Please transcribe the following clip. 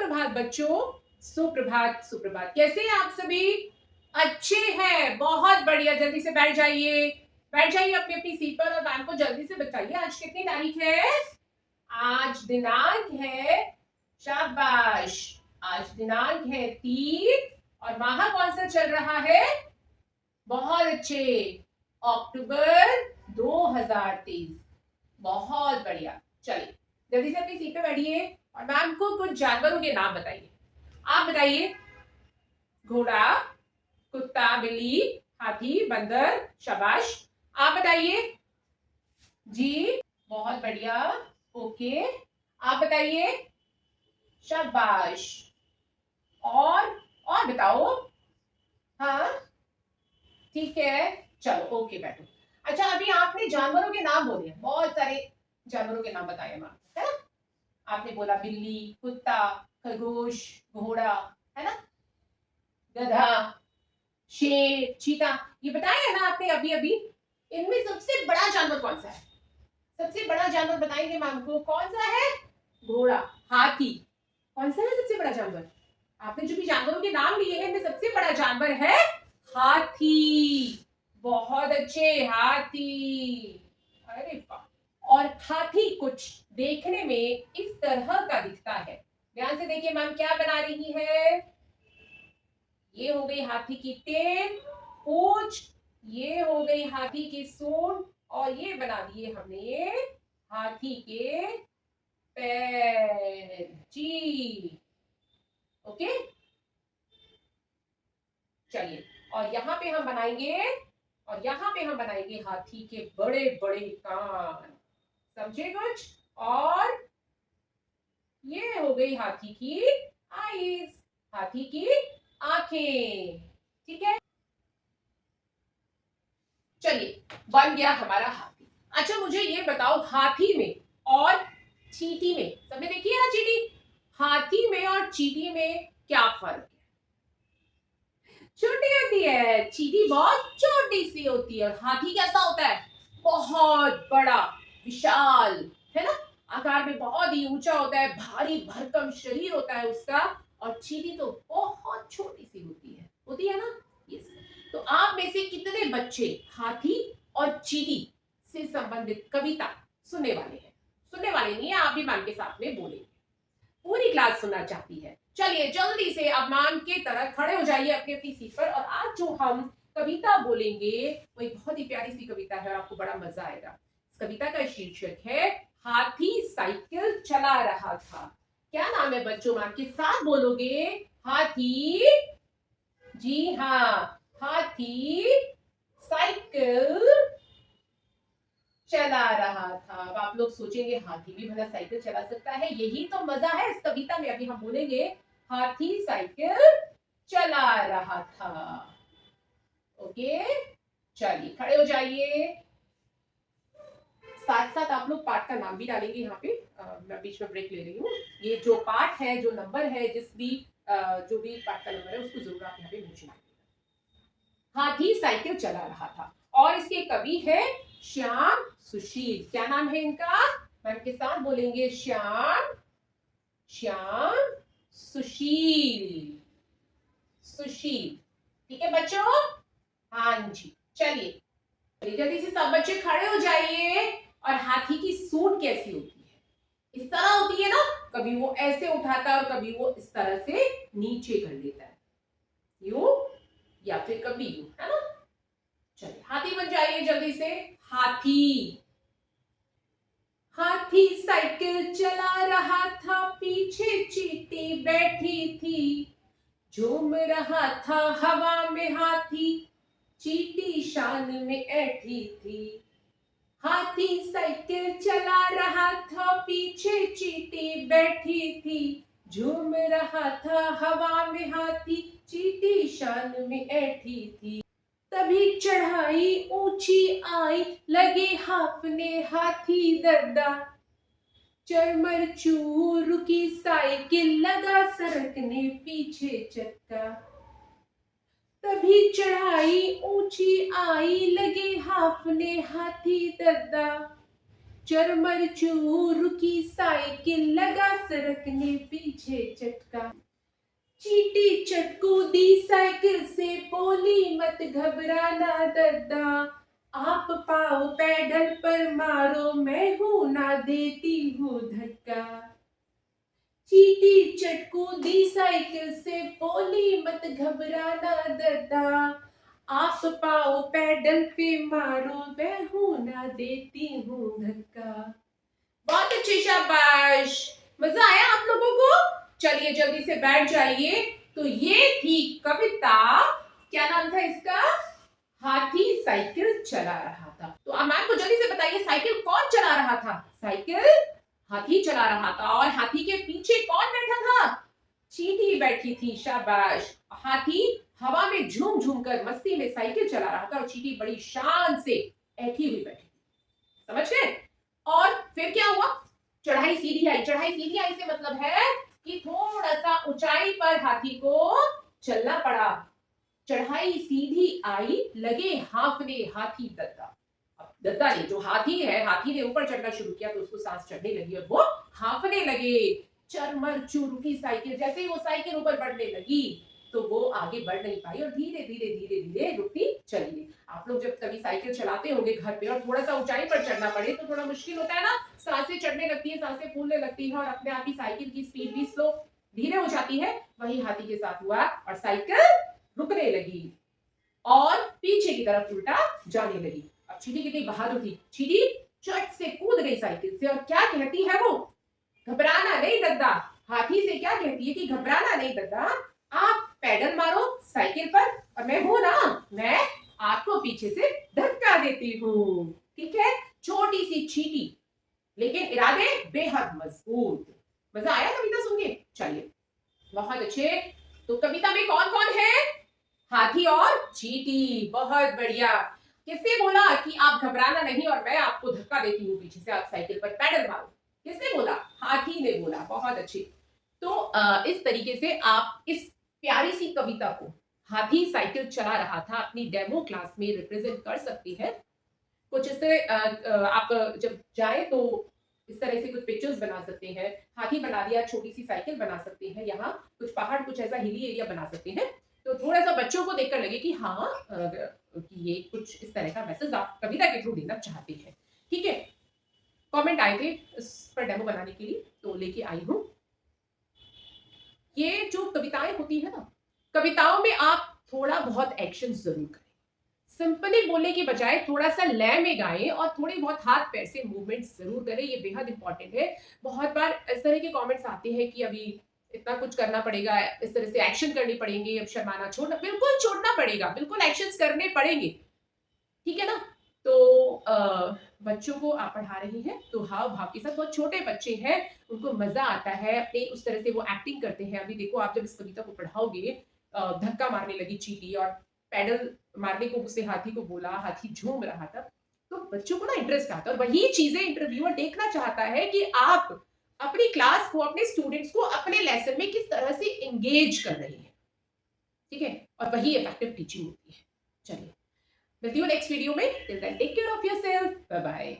सुप्रभात बच्चों, सुप्रभात सुप्रभात। कैसे हैं आप सभी? अच्छे हैं, बहुत बढ़िया। जल्दी से बैठ जाइए, बैठ जाइए अपनी अपनी सीट पर और मैम को जल्दी से बताइए आज कितनी तारीख है। आज दिनांक है, शाबाश, आज दिनांक है 3 और माह कौन सा चल रहा है? बहुत अच्छे, अक्टूबर 2023। बहुत बढ़िया। चलिए जल्दी से अपनी सीट पे बैठिए और मैम को कुछ जानवरों के नाम बताइए। आप बताइए। घोड़ा, कुत्ता, बिल्ली, हाथी, बंदर, शाबाश। आप बताइए जी। बहुत बढ़िया, ओके। आप बताइए, शाबाश। और बताओ। हाँ, ठीक है, चलो ओके बैठो। अच्छा, अभी आपने जानवरों के नाम बोले, बहुत सारे जानवरों के नाम बताए मैम, है ना? आपने बोला बिल्ली, कुत्ता, खरगोश, घोड़ा, है ना, गधा, शेर, चीता, ये बताया है ना आपने अभी अभी। इनमें सबसे बड़ा जानवर कौन सा है? सबसे बड़ा जानवर बताएंगे मैम को, कौन सा है? घोड़ा, हाथी। कौन सा है सबसे बड़ा जानवर? आपने जो भी जानवरों के नाम लिए हैं इनमें सबसे बड़ा जानवर है हाथी। बहुत अच्छे, हाथी। अरे वाह। और हाथी कुछ देखने में इस तरह का दिखता है। ध्यान से देखिए मैम क्या बना रही है। ये हो गई हाथी की टेल, पूंछ, ये हो गई हाथी की सूंड और ये बना दिए हमने हाथी के पैर जी। ओके, चलिए। और यहाँ पे हम बनाएंगे, और यहाँ पे हम बनाएंगे हाथी के बड़े बड़े कान। समझे कुछ? और ये हो गई हाथी की आईज, हाथी की आंखें। ठीक है, चलिए बन गया हमारा हाथी। अच्छा मुझे ये बताओ, हाथी में और चींटी में, सबने देखी है ना चींटी? हाथी में और चींटी में क्या फर्क है? छोटी होती है, चींटी बहुत छोटी सी होती है और हाथी कैसा होता है? बहुत बड़ा, विशाल, है ना? आकार में बहुत ही ऊंचा होता है, भारी भरकम शरीर होता है उसका। और चींटी तो बहुत छोटी सी होती है ना? यस। तो आप में से कितने बच्चे हाथी और चींटी से संबंधित कविता सुनने वाले हैं? सुनने वाले नहीं है, आप भी मैम के साथ में बोलेंगे। पूरी क्लास सुनना चाहती है। चलिए जल्दी से अब मैम के तरह खड़े हो जाइए अपनी अपनी सीट पर। और आज जो हम कविता बोलेंगे वो एक बहुत ही प्यारी सी कविता है और आपको बड़ा मजा आएगा। इस कविता का शीर्षक है हाथी साइकिल चला रहा था। क्या नाम है बच्चों? मैम के साथ बोलोगे, हाथी। जी हाँ, हाथी साइकिल चला रहा था। अब आप लोग सोचेंगे हाथी भी भला साइकिल चला सकता है? यही तो मजा है इस कविता में। अभी हम बोलेंगे हाथी साइकिल चला रहा था। ओके, चलिए खड़े हो जाइए। साथ साथ आप लोग पाठ का नाम भी डालेंगे यहाँ पे। मैं बीच में ब्रेक ले रही हूँ। ये जो पाठ है, जो नंबर है, जिस भी जो भी पाठ का नंबर है उसको जरूर आप यहाँ पे मेंशन करिएगा। हाथी साइकिल चला रहा था और इसके कवि है श्याम सुशील। क्या नाम है इनका? मैम के साथ बोलेंगे, श्याम, श्याम सुशील, सुशील। ठीक है बच्चों? हाँ जी, चलिए जल्दी से सब बच्चे खड़े हो जाइए। और हाथी की सूंड कैसी होती है? इस तरह होती है ना, कभी वो ऐसे उठाता है और कभी वो इस तरह से नीचे कर लेता है, यूं या फिर कभी यूं, है ना? चलिए हाथी बन जाइए जल्दी से। हाथी, हाथी साइकिल चला रहा था, पीछे चींटी बैठी थी। झूम रहा था हवा में हाथी, चींटी शान में ऐठी थी। हाथी साइकिल चला रहा था, पीछे चींटी बैठी थी। झूम रहा था हवा में हाथी, चींटी शान में ऐठी थी। तभी चढ़ाई ऊंची आई, लगे हाफने हाथी दद्दा। चरमर चूर रुकी साइकिल, लगा सरकने पीछे चक्का। तभी चढ़ाई ऊंची आई, लगे हाफने हाथी दद्दा। चरमर चूर की साइकिल लगा सरकने पीछे चटका। चींटी चटकू दी साइकिल से बोली मत घबराना दद्दा। आप पाओ पैडल पर मारो मैं हूं ना देती हूँ धक्का। चींटी चटकू दी साइकिल से बोली मत घबराना दद्दा। आप पाओ पैडल पे मारो मैं हूं ना देती हूँ धक्का। बहुत अच्छी, शाबाश। मजा आया आप लोगों को? चलिए जल्दी से बैठ जाइए। तो ये थी कविता, क्या नाम था इसका? हाथी साइकिल चला रहा था। तो अमान को जल्दी से बताइए, साइकिल कौन चला रहा था? साइकिल हाथी चला रहा था। और हाथी के पीछे कौन बैठा था? चींटी बैठी थी, शाबाश। हाथी हवा में झूम झूम कर मस्ती में साइकिल चला रहा था और चींटी बड़ी शान से ऐठी हुई बैठी थी। समझ गए? और फिर क्या हुआ? चढ़ाई सीधी आई। चढ़ाई सीधी आई से मतलब है कि थोड़ा सा ऊंचाई पर हाथी को चलना पड़ा। चढ़ाई सीधी आई, लगे हांफने हाथी दद्दा। अब दद्दा ने, जो हाथी है, हाथी ने ऊपर चढ़ना शुरू किया तो उसको सांस चढ़ने लगी और वो हांफने लगे। चरमर चूरू की साइकिल, जैसे ही वो साइकिल ऊपर बढ़ने लगी तो वो आगे बढ़ नहीं पाई और धीरे धीरे धीरे धीरे रुकती चली गई। आप लोग जब कभी साइकिल चलाते होंगे घर पे और थोड़ा सा ऊंचाई पर चढ़ना पड़े तो थोड़ा मुश्किल होता है ना, सांसें चढ़ने लगती है, सांसें फूलने लगती है और अपने आप ही साइकिल की स्पीड भी स्लो धीरे हो जाती है। वही हाथी के साथ हुआ और साइकिल रुकने लगी और पीछे की तरफ उल्टा जाने लगी। अब चींटी कितनी बहादुर थी। चींटी चट से कूद गई साइकिल से और क्या कहती है वो? घबराना नहीं दद्दा। हाथी से क्या कहती है कि घबराना नहीं दद्दा, आप पैडल मारो साइकिल पर और मैं हूं ना, मैं आपको पीछे से धक्का देती हूँ। ठीक है? छोटी सी चींटी लेकिन इरादे बेहद मजबूत। मजा आया कविता सुन के? चलिए बहुत अच्छे। तो कविता में कौन कौन है? हाथी और चींटी। बहुत बढ़िया। किसने बोला कि आप घबराना नहीं और मैं आपको धक्का देती हूँ पीछे से, आप साइकिल पर पैडल मारो? किसने बोला? हाथी ने बोला। बहुत अच्छी। तो इस तरीके से आप इस प्यारी सी कविता को, हाथी साइकिल चला रहा था, अपनी डेमो क्लास में रिप्रेजेंट कर सकती है। कुछ इस तरह आप जब जाए तो इस तरह से कुछ पिक्चर्स बना सकते हैं। हाथी बना दिया, छोटी सी साइकिल बना सकते हैं, यहाँ कुछ पहाड़, कुछ ऐसा हिली एरिया बना सकते हैं। तो थोड़ा सा बच्चों को देखकर लगे कि हाँ कि ये कुछ इस तरह का मैसेज आप कविता के थ्रू देना चाहते हैं। ठीक है? कमेंट आए थे इस पर डेमो बनाने के लिए तो लेके आई हूँ। ये जो कविताएं होती है ना, कविताओं में आप थोड़ा बहुत एक्शन जरूर करें। सिंपली बोलने की बजाय थोड़ा सा लय में गाएं और थोड़े बहुत हाथ पैर से मूवमेंट जरूर करें, ये बेहद इंपॉर्टेंट है। बहुत बार इस तरह के कमेंट्स आते हैं कि अभी इतना कुछ करना पड़ेगा, इस तरह से एक्शन करनी पड़ेंगे, अब शर्माना छोड़ना, बिल्कुल छोड़ना पड़ेगा, बिल्कुल एक्शंस करने पड़ेंगे। ठीक है ना? तो बच्चों को आप पढ़ा रही हैं तो हाव भाव के साथ, बहुत छोटे बच्चे हैं, उनको मजा आता है अपने उस तरह से वो एक्टिंग करते हैं। अभी देखो आप जब इस कविता को पढ़ाओगे, धक्का मारने लगी चींटी और पैडल मारने को उसने हाथी को बोला, हाथी झूम रहा था, तो बच्चों को ना इंटरेस्ट आता है और वही चीजें इंटरव्यूअर देखना चाहता है कि आप अपनी क्लास को, अपने स्टूडेंट्स को अपने लेसन में किस तरह से एंगेज कर रहे हैं। ठीक है? और वही इफेक्टिव टीचिंग होती है। चलिए मिलती हूँ नेक्स्ट वीडियो में। Till then take care of yourself. Bye bye.